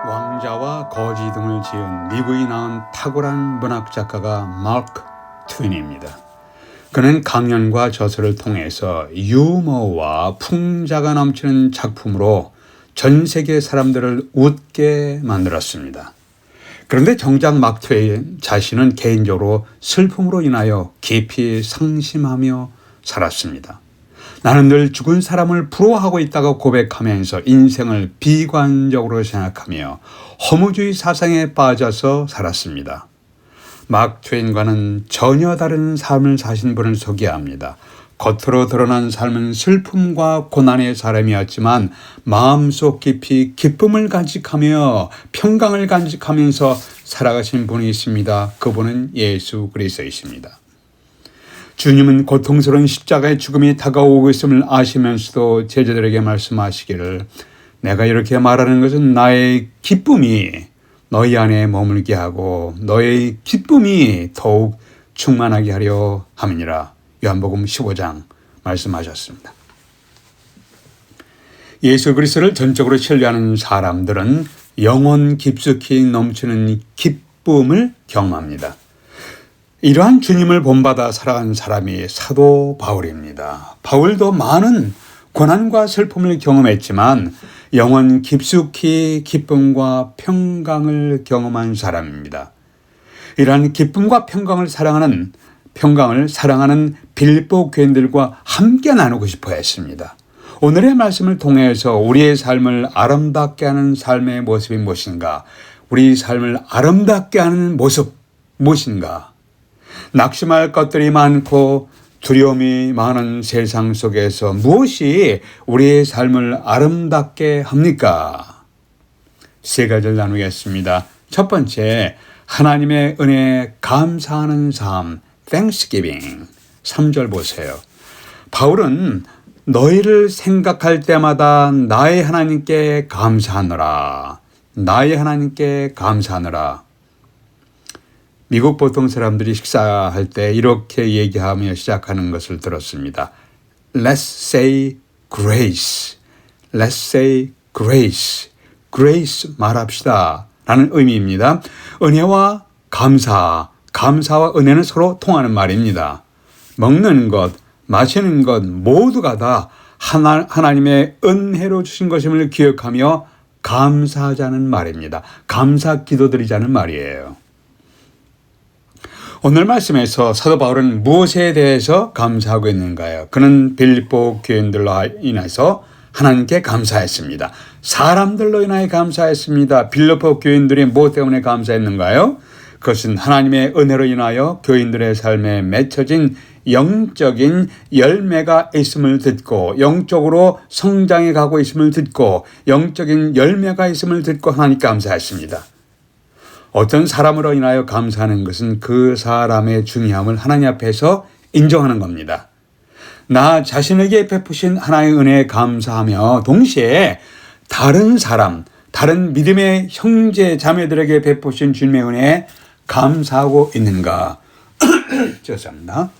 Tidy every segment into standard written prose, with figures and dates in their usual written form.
왕자와 거지 등을 지은 미국이 낳은 탁월한 문학 작가가 마크 트윈입니다. 그는 강연과 저서를 통해서 유머와 풍자가 넘치는 작품으로 전 세계 사람들을 웃게 만들었습니다. 그런데 정작 마크 트윈 자신은 개인적으로 슬픔으로 인하여 깊이 상심하며 살았습니다. 나는 늘 죽은 사람을 부러워하고 있다고 고백하면서 인생을 비관적으로 생각하며 허무주의 사상에 빠져서 살았습니다. 마크 트웨인과는 전혀 다른 삶을 사신 분을 소개합니다. 겉으로 드러난 삶은 슬픔과 고난의 사람이었지만 마음속 깊이 기쁨을 간직하며 평강을 간직하면서 살아가신 분이 있습니다. 그분은 예수 그리스도이십니다. 주님은 고통스러운 십자가의 죽음이 다가오고 있음을 아시면서도 제자들에게 말씀하시기를 내가 이렇게 말하는 것은 나의 기쁨이 너희 안에 머물게 하고 너의 기쁨이 더욱 충만하게 하려 함이니라. 요한복음 15장 말씀하셨습니다. 예수 그리스도를 전적으로 신뢰하는 사람들은 영혼 깊숙이 넘치는 기쁨을 경험합니다. 이러한 주님을 본받아 살아간 사람이 사도 바울입니다. 바울도 많은 고난과 슬픔을 경험했지만 영원 깊숙이 기쁨과 평강을 경험한 사람입니다. 이러한 기쁨과 평강을 사랑하는 빌립보 교인들과 함께 나누고 싶어 했습니다. 오늘의 말씀을 통해서 우리의 삶을 아름답게 하는 삶의 모습이 무엇인가? 우리 삶을 아름답게 하는 모습 무엇인가? 낙심할 것들이 많고 두려움이 많은 세상 속에서 무엇이 우리의 삶을 아름답게 합니까? 세 가지를 나누겠습니다. 첫 번째, 하나님의 은혜에 감사하는 삶, Thanksgiving. 3절 보세요. 바울은 너희를 생각할 때마다 나의 하나님께 감사하노라. 나의 하나님께 감사하노라. 미국 보통 사람들이 식사할 때 이렇게 얘기하며 시작하는 것을 들었습니다. Let's say grace. Let's say grace. grace 말합시다. 라는 의미입니다. 은혜와 감사와 은혜는 서로 통하는 말입니다. 먹는 것, 마시는 것 모두가 다 하나님의 은혜로 주신 것임을 기억하며 감사하자는 말입니다. 감사 기도드리자는 말이에요. 오늘 말씀에서 사도 바울은 무엇에 대해서 감사하고 있는가요? 그는 빌립보 교인들로 인해서 하나님께 감사했습니다. 사람들로 인하여 감사했습니다. 빌립보 교인들이 무엇 때문에 감사했는가요? 그것은 하나님의 은혜로 인하여 교인들의 삶에 맺혀진 영적인 열매가 있음을 듣고 영적으로 성장해 가고 있음을 듣고 영적인 열매가 있음을 듣고 하나님께 감사했습니다. 어떤 사람으로 인하여 감사하는 것은 그 사람의 중요함을 하나님 앞에서 인정하는 겁니다. 나 자신에게 베푸신 하나님의 은혜에 감사하며 동시에 다른 사람, 다른 믿음의 형제 자매들에게 베푸신 주님의 은혜에 감사하고 있는가? 죄송합니다.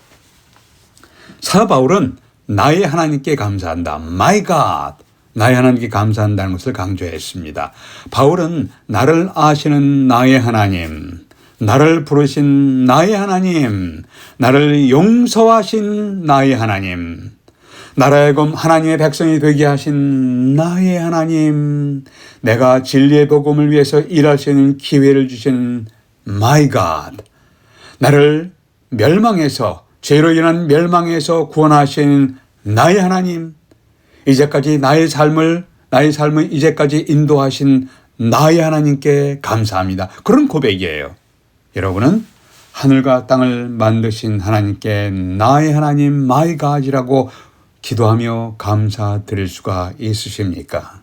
사도 바울은 나의 하나님께 감사한다. My God. 나의 하나님께 감사한다는 것을 강조했습니다. 바울은 나를 아시는 나의 하나님, 나를 부르신 나의 하나님, 나를 용서하신 나의 하나님, 나라의금 하나님의 백성이 되게 하신 나의 하나님, 내가 진리의 복음을 위해서 일할 수 있는 기회를 주신 My God, 나를 죄로 인한 멸망에서 구원하신 나의 하나님, 이제까지 나의 삶을 이제까지 인도하신 나의 하나님께 감사합니다. 그런 고백이에요. 여러분은 하늘과 땅을 만드신 하나님께 나의 하나님 My God이라고 기도하며 감사드릴 수가 있으십니까?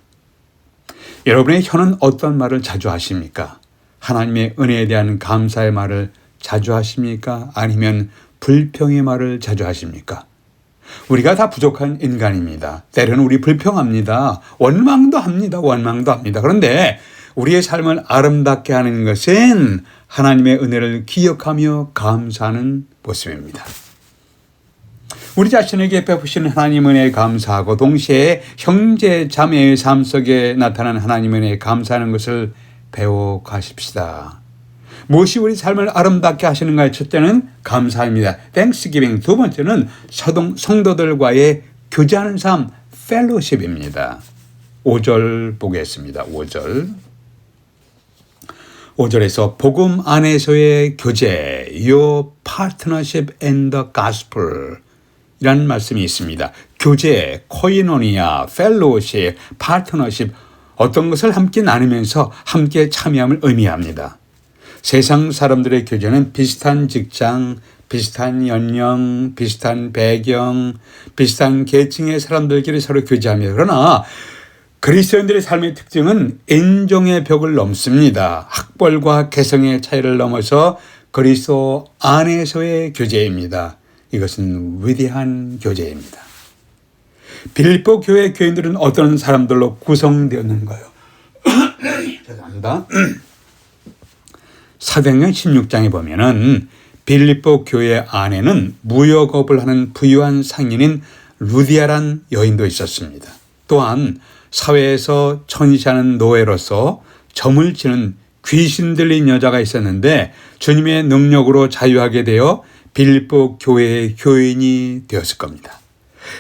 여러분의 혀는 어떤 말을 자주 하십니까? 하나님의 은혜에 대한 감사의 말을 자주 하십니까? 아니면 불평의 말을 자주 하십니까? 우리가 다 부족한 인간입니다. 때로는 우리 불평합니다. 원망도 합니다. 그런데 우리의 삶을 아름답게 하는 것은 하나님의 은혜를 기억하며 감사하는 모습입니다. 우리 자신에게 베푸신 하나님 은혜에 감사하고 동시에 형제 자매의 삶 속에 나타난 하나님 은혜에 감사하는 것을 배워 가십시다. 무엇이 우리 삶을 아름답게 하시는가의 첫째는 감사입니다. Thanksgiving. 두 번째는 성도들과의 교제하는 삶, fellowship입니다. 5절 보겠습니다. 5절에서 복음 안에서의 교제, your partnership in the gospel 이라는 말씀이 있습니다. 교제, 코이노니아, 펠로우십, 파트너십 어떤 것을 함께 나누면서 함께 참여함을 의미합니다. 세상 사람들의 교제는 비슷한 직장, 비슷한 연령, 비슷한 배경, 비슷한 계층의 사람들끼리 서로 교제합니다. 그러나 그리스도인들의 삶의 특징은 인종의 벽을 넘습니다. 학벌과 개성의 차이를 넘어서 그리스도 안에서의 교제입니다. 이것은 위대한 교제입니다. 빌립보 교회 교인들은 어떤 사람들로 구성되었는가요? 죄송합니다. 사도행전 16장에 보면은 빌립보 교회 안에는 무역업을 하는 부유한 상인인 루디아란 여인도 있었습니다. 또한 사회에서 천시하는 노예로서 점을 치는 귀신 들린 여자가 있었는데 주님의 능력으로 자유하게 되어 빌립보 교회의 교인이 되었을 겁니다.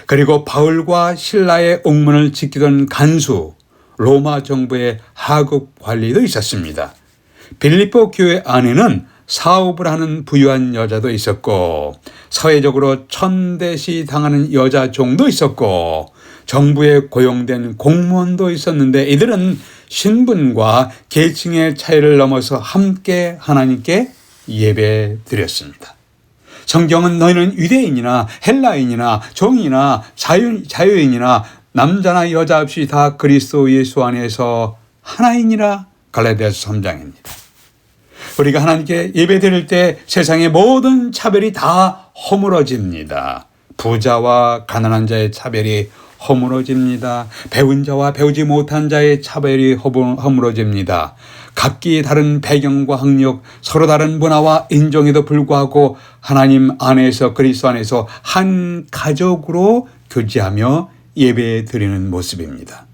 그리고 바울과 신라의 옥문을 지키던 간수, 로마 정부의 하급 관리도 있었습니다. 빌립보 교회 안에는 사업을 하는 부유한 여자도 있었고 사회적으로 천대시 당하는 여자 종도 있었고 정부에 고용된 공무원도 있었는데 이들은 신분과 계층의 차이를 넘어서 함께 하나님께 예배 드렸습니다. 성경은 너희는 유대인이나 헬라인이나 종이나 자유인이나 남자나 여자 없이 다 그리스도 예수 안에서 하나이니라. 갈라디아서 3장입니다. 우리가 하나님께 예배 드릴 때 세상의 모든 차별이 다 허물어집니다. 부자와 가난한 자의 차별이 허물어집니다. 배운 자와 배우지 못한 자의 차별이 허물어집니다. 각기 다른 배경과 학력, 서로 다른 문화와 인종에도 불구하고 하나님 안에서 그리스도 안에서 한 가족으로 교제하며 예배 드리는 모습입니다.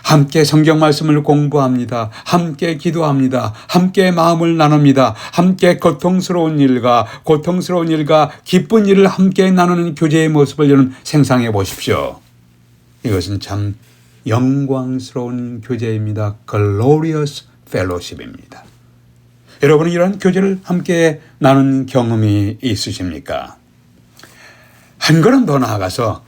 함께 성경 말씀을 공부합니다. 함께 기도합니다. 함께 마음을 나눕니다. 함께 고통스러운 일과 기쁜 일을 함께 나누는 교제의 모습을 여러분 생상해 보십시오. 이것은 참 영광스러운 교제입니다. Glorious Fellowship입니다. 여러분은 이런 교제를 함께 나눈 경험이 있으십니까? 한 걸음 더 나아가서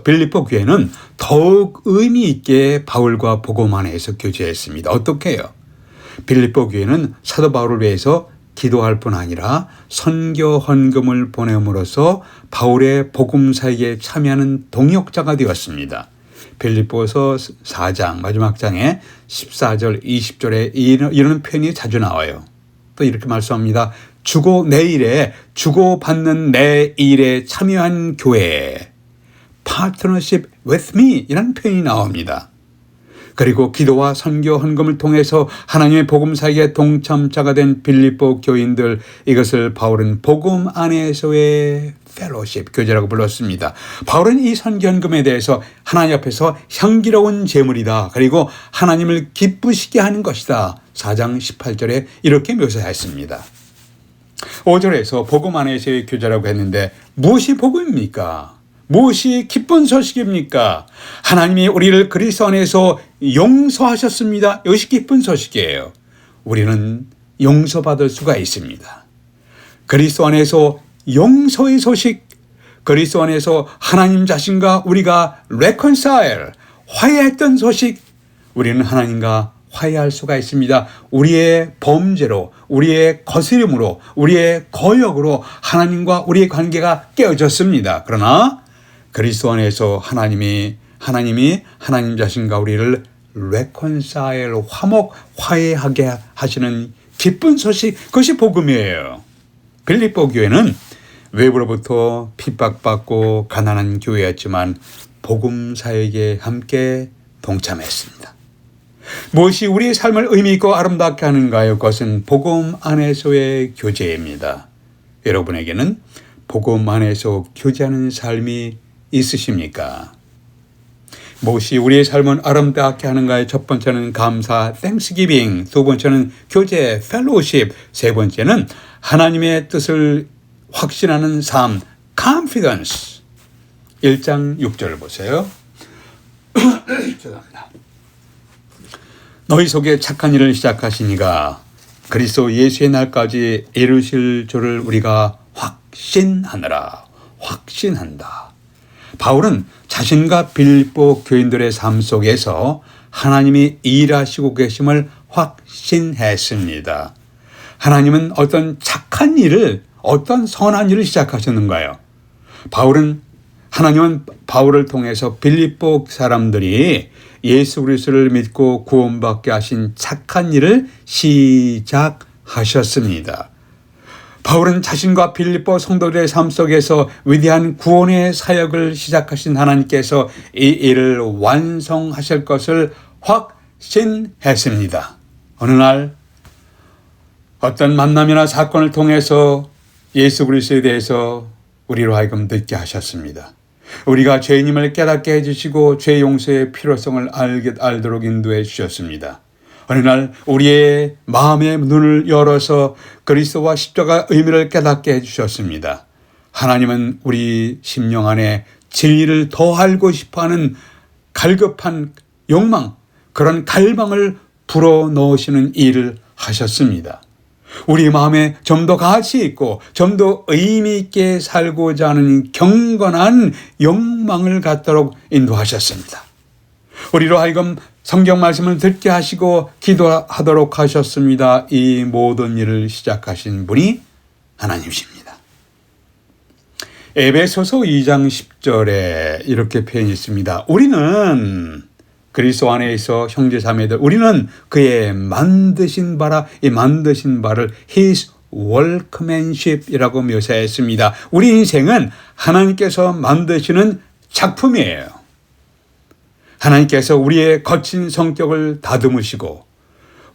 빌립보 교회는 더욱 의미 있게 바울과 복음 안에서 교제했습니다. 어떻게 해요? 빌립보 교회는 사도 바울을 위해서 기도할 뿐 아니라 선교 헌금을 보냄으로써 바울의 복음 사역에 참여하는 동역자가 되었습니다. 빌립보서 4장 마지막 장에 14절 20절에 이런 표현이 자주 나와요. 또 이렇게 말씀합니다. 주고받는 내 일에 참여한 교회, partnership with me 이라는 표현이 나옵니다. 그리고 기도와 선교 헌금을 통해서 하나님의 복음 사역에 동참자가 된 빌립보 교인들, 이것을 바울은 복음 안에서의 펠로십, 교제라고 불렀습니다. 바울은 이 선교 헌금에 대해서 하나님 앞에서 향기로운 제물이다. 그리고 하나님을 기쁘시게 하는 것이다. 4장 18절에 이렇게 묘사했습니다. 5절에서 복음 안에서의 교제라고 했는데 무엇이 복음입니까? 무엇이 기쁜 소식입니까? 하나님이 우리를 그리스도 안에서 용서하셨습니다. 이것이 기쁜 소식이에요. 우리는 용서받을 수가 있습니다. 그리스도 안에서 용서의 소식, 그리스도 안에서 하나님 자신과 우리가 reconcile, 화해했던 소식, 우리는 하나님과 화해할 수가 있습니다. 우리의 범죄로, 우리의 거스름으로, 우리의 거역으로 하나님과 우리의 관계가 깨어졌습니다. 그러나 그리스도 안에서 하나님이 하나님 자신과 우리를 reconcile, 화해하게 하시는 기쁜 소식, 그것이 복음이에요. 빌립보 교회는 외부로부터 핍박받고 가난한 교회였지만 복음 사역에 함께 동참했습니다. 무엇이 우리의 삶을 의미 있고 아름답게 하는가요? 그것은 복음 안에서의 교제입니다. 여러분에게는 복음 안에서 교제하는 삶이 있으십니까? 무엇이 우리의 삶을 아름답게 하는가의 첫 번째는 감사, 땡스기빙, 두 번째는 교제, 펠로우십, 세 번째는 하나님의 뜻을 확신하는 삶, confidence. 1장 6절을 보세요. 죄송합니다. 너희 속에 착한 일을 시작하시니가 그리스도 예수의 날까지 이루실 줄을 우리가 확신하느라. 확신한다. 바울은 자신과 빌립보 교인들의 삶 속에서 하나님이 일하시고 계심을 확신했습니다. 하나님은 어떤 착한 일을, 어떤 선한 일을 시작하셨는가요? 하나님은 바울을 통해서 빌립보 사람들이 예수 그리스도를 믿고 구원받게 하신 착한 일을 시작하셨습니다. 바울은 자신과 빌립보 성도들의 삶 속에서 위대한 구원의 사역을 시작하신 하나님께서 이 일을 완성하실 것을 확신했습니다. 어느 날 어떤 만남이나 사건을 통해서 예수 그리스도에 대해서 우리로 하여금 듣게 하셨습니다. 우리가 죄인임을 깨닫게 해주시고 죄 용서의 필요성을 알도록 인도해 주셨습니다. 어느 날 우리의 마음의 눈을 열어서 그리스도와 십자가의 의미를 깨닫게 해주셨습니다. 하나님은 우리 심령 안에 진리를 더 알고 싶어하는 갈급한 욕망, 그런 갈망을 불어넣으시는 일을 하셨습니다. 우리 마음에 좀 더 가치 있고 좀 더 의미 있게 살고자 하는 경건한 욕망을 갖도록 인도하셨습니다. 우리로 하여금 성경 말씀을 듣게 하시고 기도하도록 하셨습니다. 이 모든 일을 시작하신 분이 하나님이십니다. 에베소서 2장 10절에 이렇게 표현이 있습니다. 우리는 그리스도 안에 있어 형제자매들, 우리는 그의 만드신 바라, 이 만드신 바를 His workmanship이라고 묘사했습니다. 우리 인생은 하나님께서 만드시는 작품이에요. 하나님께서 우리의 거친 성격을 다듬으시고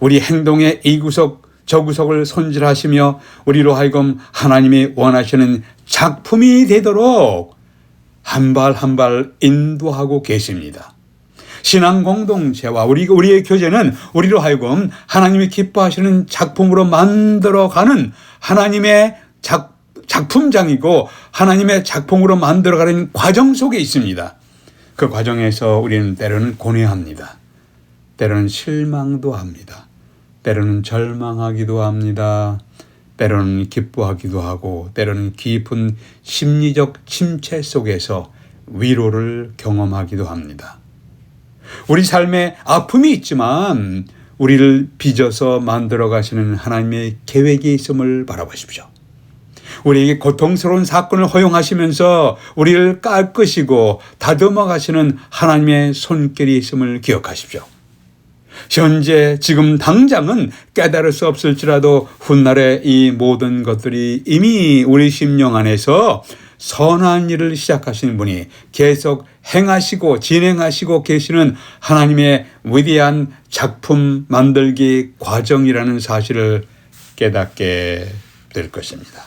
우리 행동의 이 구석 저 구석을 손질하시며 우리로 하여금 하나님이 원하시는 작품이 되도록 한 발 한 발 인도하고 계십니다. 신앙 공동체와 우리의 교제는 우리로 하여금 하나님이 기뻐하시는 작품으로 만들어가는 하나님의 작품장이고 하나님의 작품으로 만들어가는 과정 속에 있습니다. 그 과정에서 우리는 때로는 고뇌합니다. 때로는 실망도 합니다. 때로는 절망하기도 합니다. 때로는 기뻐하기도 하고 때로는 깊은 심리적 침체 속에서 위로를 경험하기도 합니다. 우리 삶에 아픔이 있지만 우리를 빚어서 만들어 가시는 하나님의 계획이 있음을 바라보십시오. 우리에게 고통스러운 사건을 허용하시면서 우리를 깎으시고 다듬어 가시는 하나님의 손길이 있음을 기억하십시오. 현재 지금 당장은 깨달을 수 없을지라도 훗날에 이 모든 것들이 이미 우리 심령 안에서 선한 일을 시작하시는 분이 계속 행하시고 진행하시고 계시는 하나님의 위대한 작품 만들기 과정이라는 사실을 깨닫게 될 것입니다.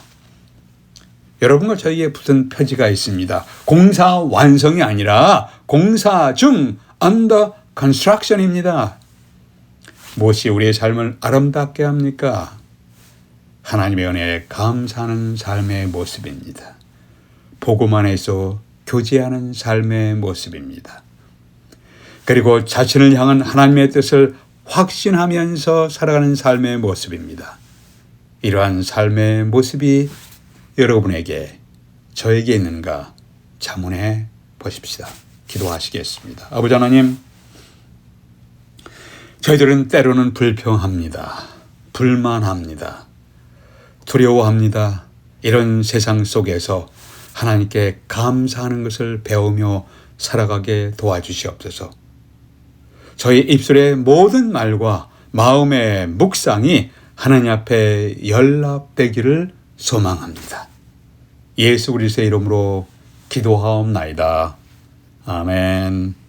여러분과 저희의 무슨 표지가 있습니다. 공사 완성이 아니라 공사 중 under construction입니다. 무엇이 우리의 삶을 아름답게 합니까? 하나님의 은혜에 감사하는 삶의 모습입니다. 복음 안에서 교제하는 삶의 모습입니다. 그리고 자신을 향한 하나님의 뜻을 확신하면서 살아가는 삶의 모습입니다. 이러한 삶의 모습이 여러분에게 저에게 있는가 자문해 보십시다. 기도하시겠습니다. 아버지 하나님, 저희들은 때로는 불평합니다. 불만합니다. 두려워합니다. 이런 세상 속에서 하나님께 감사하는 것을 배우며 살아가게 도와주시옵소서. 저희 입술의 모든 말과 마음의 묵상이 하나님 앞에 연락되기를 소망합니다. 예수 그리스도의 이름으로 기도하옵나이다. 아멘.